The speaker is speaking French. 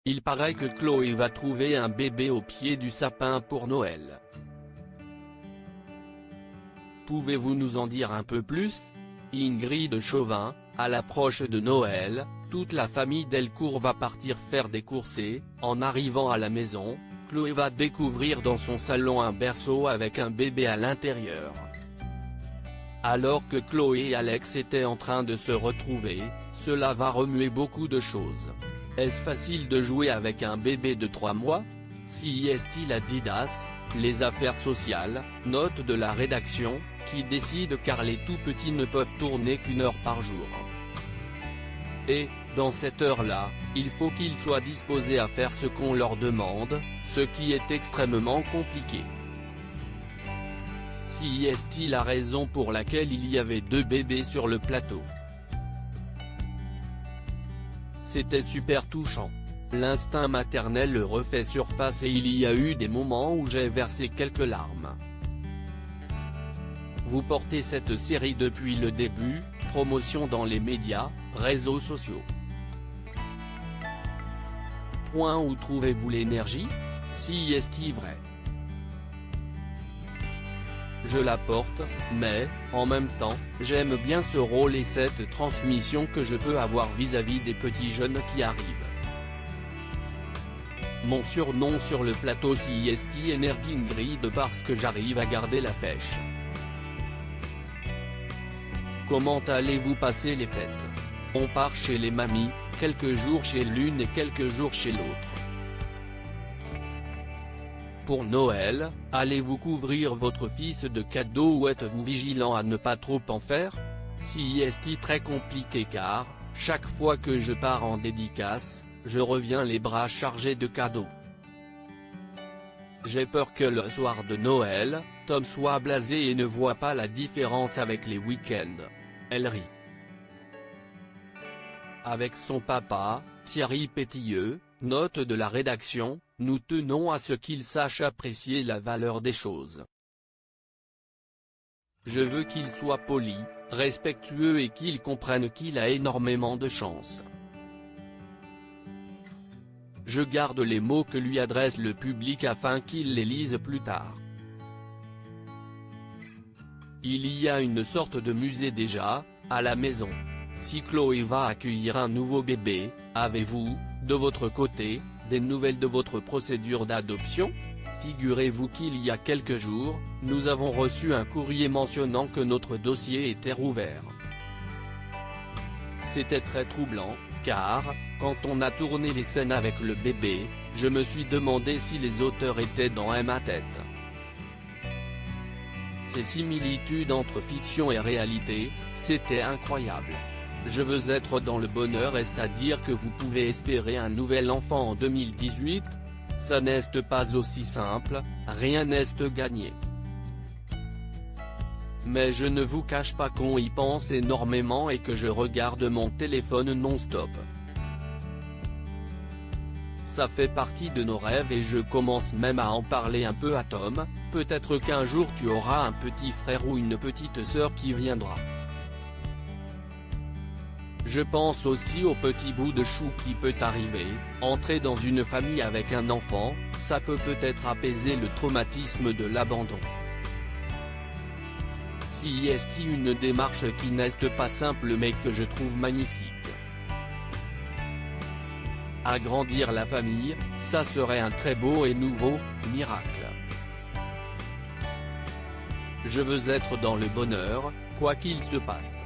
Il paraît que Chloé va trouver un bébé au pied du sapin pour Noël. Pouvez-vous nous en dire un peu plus? Ingrid Chauvin, à l'approche de Noël, toute la famille Delcourt va partir faire des courses et, en arrivant à la maison, Chloé va découvrir dans son salon un berceau avec un bébé à l'intérieur. Alors que Chloé et Alex étaient en train de se retrouver, cela va remuer beaucoup de choses. Est-ce facile de jouer avec un bébé de 3 mois? Si est-il Adidas, les affaires sociales, note de la rédaction, qui décide car les tout-petits ne peuvent tourner qu'1 heure par jour. Et, dans cette heure-là, il faut qu'ils soient disposés à faire ce qu'on leur demande, ce qui est extrêmement compliqué. Si est-il la raison pour laquelle il y avait 2 bébés sur le plateau? C'était super touchant. L'instinct maternel refait surface et il y a eu des moments où j'ai versé quelques larmes. Vous portez cette série depuis le début, promotion dans les médias, réseaux sociaux. Où trouvez-vous l'énergie? Si est-il vrai? Je la porte, mais, en même temps, j'aime bien ce rôle et cette transmission que je peux avoir vis-à-vis des petits jeunes qui arrivent. Mon surnom sur le plateau si est Energy Ingrid parce que j'arrive à garder la pêche. Comment allez-vous passer les fêtes? On part chez les mamies, quelques jours chez l'une et quelques jours chez l'autre. Pour Noël, allez-vous couvrir votre fils de cadeaux ou êtes-vous vigilant à ne pas trop en faire? Si est très compliqué car, chaque fois que je pars en dédicace, je reviens les bras chargés de cadeaux. J'ai peur que le soir de Noël, Tom soit blasé et ne voit pas la différence avec les week-ends. Elle rit. Avec son papa, Thierry Pétilleux, note de la rédaction, nous tenons à ce qu'il sache apprécier la valeur des choses. Je veux qu'il soit poli, respectueux et qu'il comprenne qu'il a énormément de chance. Je garde les mots que lui adresse le public afin qu'il les lise plus tard. Il y a une sorte de musée déjà, à la maison. Si Chloé va accueillir un nouveau bébé, avez-vous, de votre côté, des nouvelles de votre procédure d'adoption? Figurez-vous qu'il y a quelques jours, nous avons reçu un courrier mentionnant que notre dossier était rouvert. C'était très troublant, car, quand on a tourné les scènes avec le bébé, je me suis demandé si les auteurs étaient dans ma tête. Ces similitudes entre fiction et réalité, c'était incroyable. Je veux être dans le bonheur, c'est-à-dire que vous pouvez espérer un nouvel enfant en 2018? Ça n'est pas aussi simple, rien n'est gagné. Mais je ne vous cache pas qu'on y pense énormément et que je regarde mon téléphone non-stop. Ça fait partie de nos rêves et je commence même à en parler un peu à Tom, peut-être qu'un jour tu auras un petit frère ou une petite sœur qui viendra. Je pense aussi au petit bout de chou qui peut arriver, entrer dans une famille avec un enfant, ça peut peut-être apaiser le traumatisme de l'abandon. Si est une démarche qui n'est pas simple mais que je trouve magnifique. Agrandir la famille, ça serait un très beau et nouveau miracle. Je veux être dans le bonheur, quoi qu'il se passe.